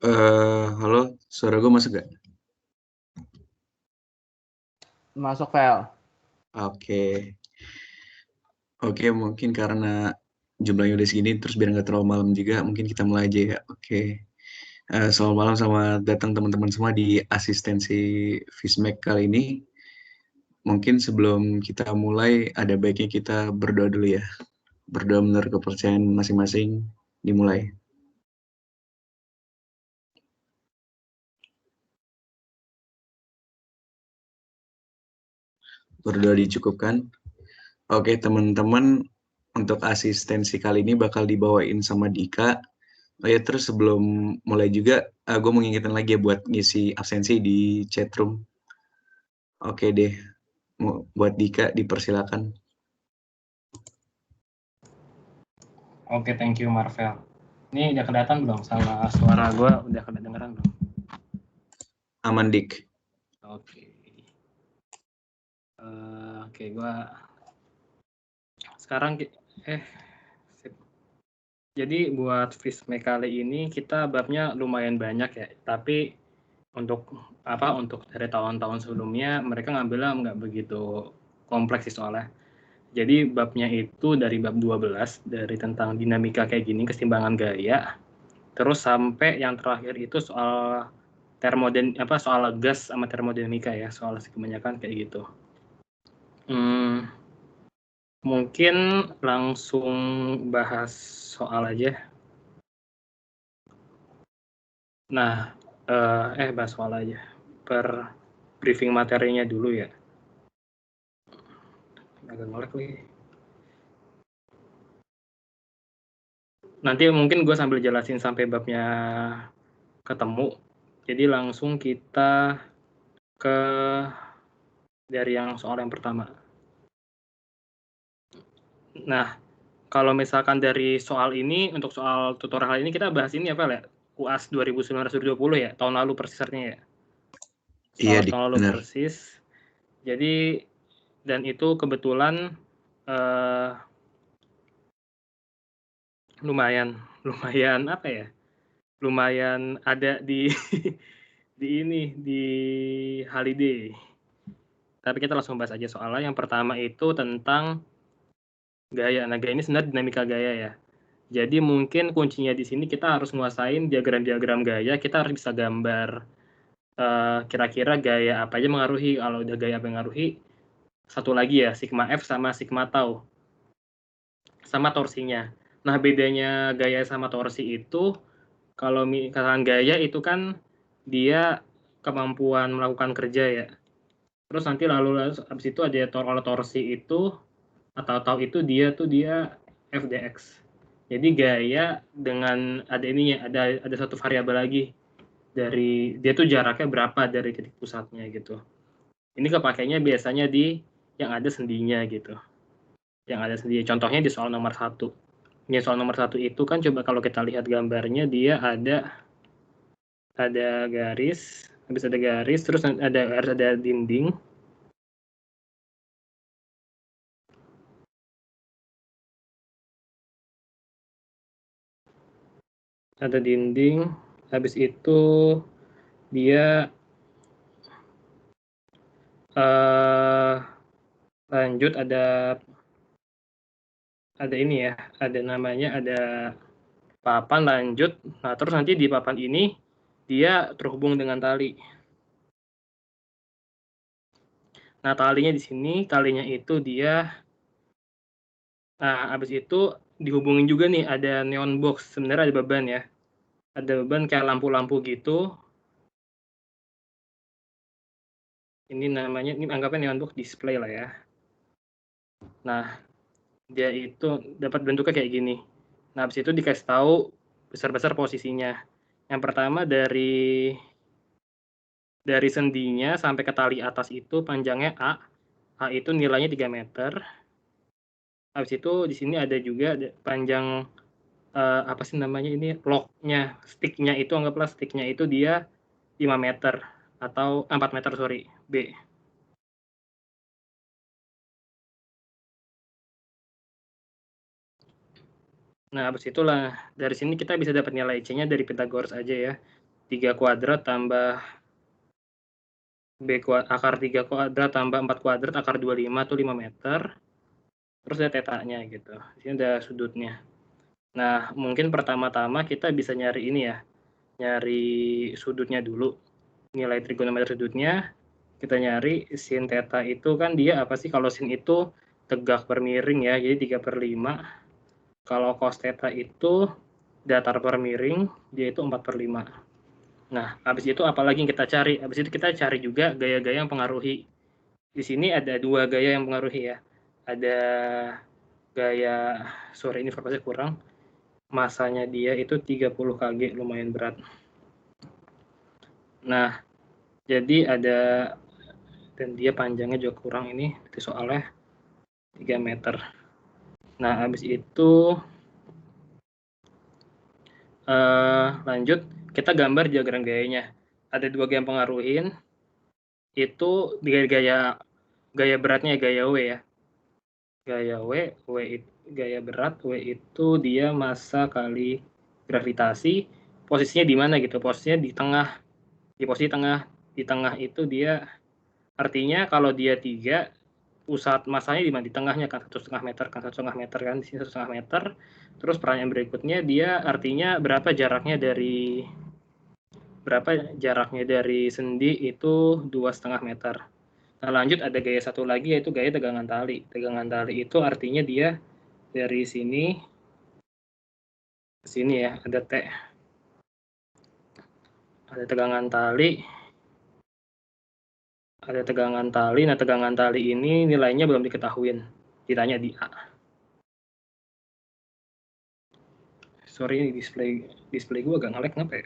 Halo, suara gue masuk gak? Masuk file. Oke, oke mungkin karena jumlahnya udah segini, terus biar nggak terlalu malam juga, mungkin kita mulai aja ya. Oke, selamat malam, selamat datang teman-teman semua di asistensi Fismek kali ini. Mungkin sebelum kita mulai, ada baiknya kita berdoa dulu ya. Berdoa menurut kepercayaan masing-masing, dimulai. Berdoa dicukupkan. Oke teman-teman, untuk asistensi kali ini bakal dibawain sama Dika. Oh ya, terus sebelum mulai juga, gue mau ngingetin lagi ya buat ngisi absensi di chatroom. Oke deh, buat Dika dipersilakan. Oke, thank you Marvel. Ini udah kelihatan belum sama suara gue? Udah kedengeran belum? Aman Dik. Oke. Oke, gue sekarang sip. Jadi buat Fismek kali ini kita babnya lumayan banyak ya, tapi untuk dari tahun-tahun sebelumnya mereka ngambilnya nggak begitu kompleks sih soalnya. Jadi babnya itu dari bab 12 dari tentang dinamika kayak gini, keseimbangan gaya. Terus sampai yang terakhir itu soal soal gas sama termodinamika ya, soal kebanyakan kayak gitu. Mungkin langsung bahas soal aja. Nah, bahas soal aja. Per briefing materinya dulu ya. Agak ngelek lagi. Nanti mungkin gue sambil jelasin sampai babnya ketemu. Jadi langsung kita ke dari yang soal yang pertama. Nah, kalau misalkan dari soal ini, untuk soal tutorial ini kita bahas ini apa ya? UAS 2019-2020 ya, tahun lalu persis artinya ya. Iya Dik, Tahun lalu benar. persis. Jadi, dan itu kebetulan lumayan apa ya? Lumayan ada di di holiday. Tapi kita langsung bahas aja soalnya. Yang pertama itu tentang gaya. Nah, gaya ini sebenarnya dinamika gaya ya. Jadi mungkin kuncinya di sini kita harus nguasain diagram-diagram gaya, kita harus bisa gambar kira-kira gaya apa aja mengaruhi. Kalau udah gaya apa yang mengaruhi, satu lagi ya, sigma F sama sigma tau, sama torsinya. Nah, bedanya gaya sama torsi itu, kalau misalkan gaya itu kan dia kemampuan melakukan kerja ya. Terus nanti lalu habis itu ada torsi itu, atau tau itu dia FDX. Jadi gaya dengan ada ininya, ada satu variabel lagi dari dia tuh jaraknya berapa dari titik pusatnya gitu. Ini kepakainya biasanya di yang ada sendinya gitu. Yang ada sendi. Contohnya di soal nomor 1. Ini soal nomor 1 itu kan coba kalau kita lihat gambarnya dia ada garis, habis ada garis, terus ada dinding. Ada dinding, habis itu dia lanjut ada ini ya, ada namanya, ada papan lanjut. Nah, terus nanti di papan ini dia terhubung dengan tali. Nah, talinya di sini, talinya itu dia, nah, habis itu dihubungin juga nih, ada neon box. Sebenarnya ada beban ya. Ada beban kayak lampu-lampu gitu. Ini namanya, ini anggapnya neon box display lah ya. Nah, dia itu dapat bentuknya kayak gini. Nah, habis itu dikasih tahu besar-besar posisinya. Yang pertama dari sendinya sampai ke tali atas itu panjangnya A. A itu nilainya 3 meter. Habis itu di sini ada juga panjang apa sih namanya ini, locknya, sticknya itu, anggaplah sticknya itu dia 5 meter atau 4 meter, sorry, B. Nah, habis itulah dari sini kita bisa dapat nilai C-nya dari Pythagoras aja ya. 3 kuadrat tambah akar 3 kuadrat tambah 4 kuadrat akar 25 itu 5 meter. Terus ada tetanya gitu. Di sini ada sudutnya. Nah, mungkin pertama-tama kita bisa nyari ini ya. Nyari sudutnya dulu. Nilai trigonometri sudutnya. Kita nyari sin theta itu kan dia apa sih? Kalau sin itu tegak per miring ya. Jadi 3/5. Kalau cos theta itu datar per miring, dia itu 4/5. Nah, habis itu apalagi yang kita cari? Habis itu kita cari juga gaya-gaya yang pengaruhi. Di sini ada 2 gaya yang pengaruhi ya. Ada gaya, sorry ini informasinya kurang. Masanya dia itu 30 kg, lumayan berat. Nah, jadi ada, dan dia panjangnya juga kurang ini, soalnya 3 meter. Nah, habis itu lanjut, kita gambar diagram gayanya. Ada 2 gaya yang pengaruhin, itu gaya beratnya gaya W ya. Gaya W gaya berat, W itu dia massa kali gravitasi. Posisinya di mana gitu? Posisinya di tengah. Di posisi tengah. Di tengah itu dia, artinya kalau dia 3, pusat massanya di mana? Di tengahnya kan 1,5 meter kan, 1,5 meter kan, di sini 1,5 meter. Terus pertanyaan berikutnya, dia artinya berapa jaraknya dari sendi itu 2,5 meter. Nah, lanjut ada gaya satu lagi, yaitu gaya tegangan tali. Tegangan tali itu artinya dia dari sini ke sini ya, ada T. Ada tegangan tali. Ada tegangan tali. Nah, tegangan tali ini nilainya belum diketahuin. Ditanya di A. Sorry, display gue agak nge-lag kenapa ya?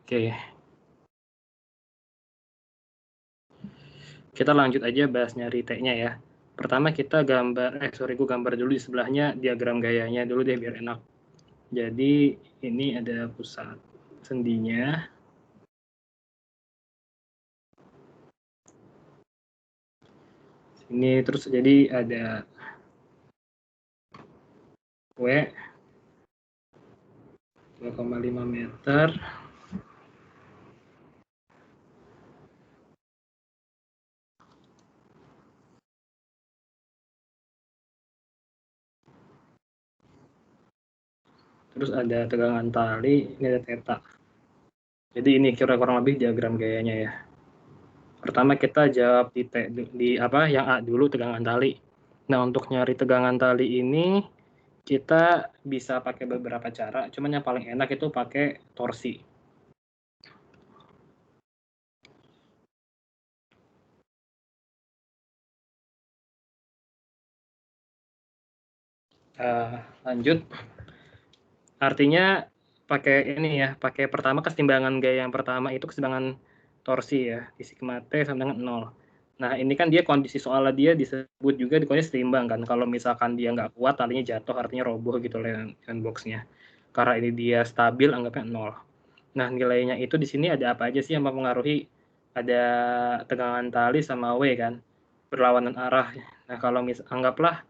Oke. Kita lanjut aja bahas nyari T-nya ya. Pertama kita gambar, gue gambar dulu di sebelahnya diagram gayanya dulu deh biar enak. Jadi ini ada pusat sendinya. Ini terus jadi ada W 2,5 meter. Terus ada tegangan tali, ini ada theta. Jadi ini kurang lebih diagram gayanya ya. Pertama kita jawab yang A dulu, tegangan tali. Nah, untuk nyari tegangan tali ini kita bisa pakai beberapa cara, cuman yang paling enak itu pakai torsi. Lanjut. Artinya pakai ini ya, pakai pertama kesetimbangan gaya yang pertama itu kesetimbangan torsi ya, di sigma T sama dengan 0. Nah, ini kan dia kondisi soalnya dia disebut juga di kondisi seimbang kan. Kalau misalkan dia nggak kuat, talinya jatuh, artinya roboh gitu land box-nya. Karena ini dia stabil, anggapnya 0. Nah, nilainya itu di sini ada apa aja sih yang mempengaruhi? Ada tegangan tali sama W kan, berlawanan arah. Nah, kalau anggaplah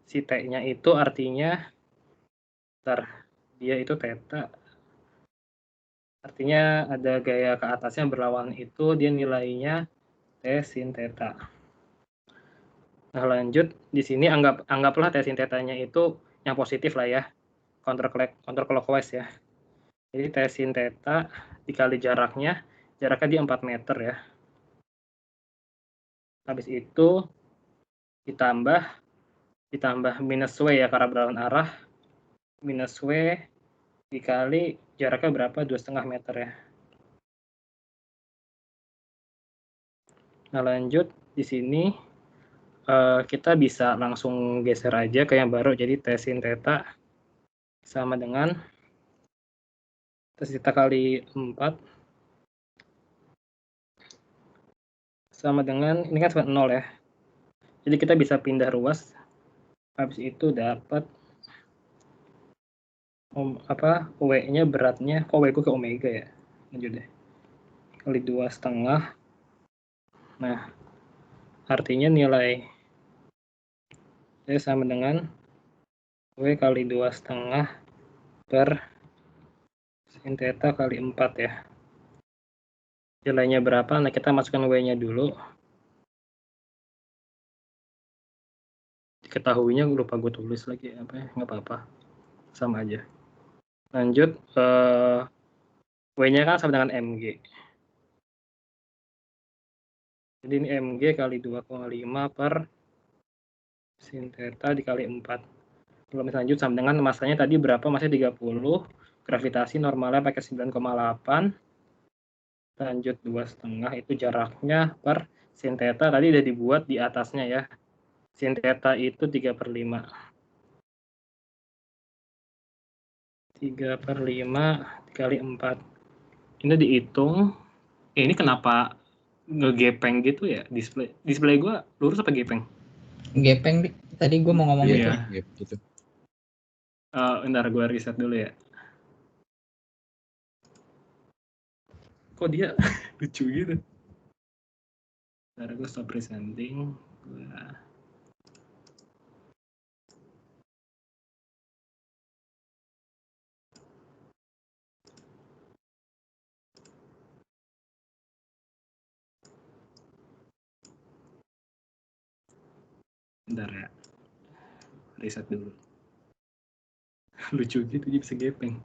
si T-nya itu artinya, dia itu theta. Artinya ada gaya ke atasnya berlawanan itu, dia nilainya T sin theta. Nah, lanjut di sini anggaplah T sin theta-nya itu yang positif lah ya, counterclockwise ya. Jadi T sin theta dikali jaraknya dia 4 meter ya. Habis itu ditambah minus W ya karena berlawanan arah, minus W dikali jaraknya berapa, 2,5 meter ya. Nah, lanjut di sini kita bisa langsung geser aja ke yang baru, jadi T sin theta sama dengan T sin theta kali 4 sama dengan, ini kan sama 0 ya. Jadi kita bisa pindah ruas. Habis itu dapat W-nya beratnya, W ku ke omega ya. Lanjut deh. Kali 2,5. Nah, artinya nilai Jadi sama dengan W kali 2,5 per sin theta kali 4 ya. Nilainya berapa? Nah, kita masukkan W-nya dulu. Diketahuinya lupa gue tulis lagi apa ya, nggak apa-apa. Sama aja. Lanjut, W-nya kan sama dengan mg. Jadi ini mg kali 2,5 per sin theta dikali 4. Kalau misalnya lanjut sama dengan masanya tadi berapa? Masanya 30. Gravitasi normalnya pakai 9,8. Lanjut 2,5 itu jaraknya per sin theta tadi udah dibuat di atasnya ya. Sin theta itu 3/5. 3/5 dikali 4. Ini dihitung. Ini kenapa ngegepeng gitu ya display? Display gue lurus apa gepeng? Gepeng, tadi gue mau ngomong gitu. Iya. Gitu. Bentar gue riset dulu ya. Kok dia lucu gitu? Bentar gue stop presenting. Bentar ya. Riset dulu. Lucu gitu dia bisa gepeng.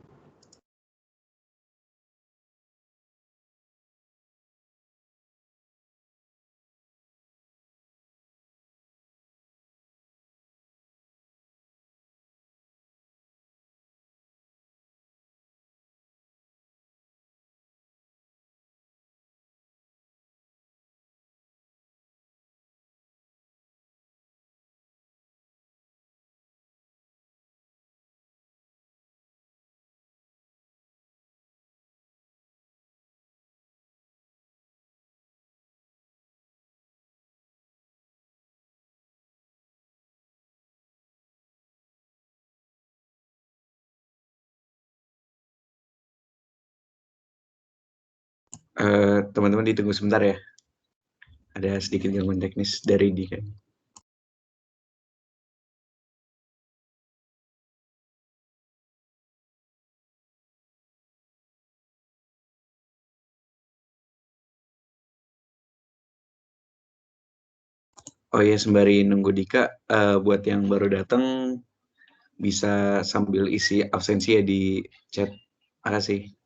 Teman-teman ditunggu sebentar ya. Ada sedikit gangguan teknis dari Dika. Oh iya, sembari nunggu Dika, buat yang baru datang bisa sambil isi absensi ya di chat. Makasih.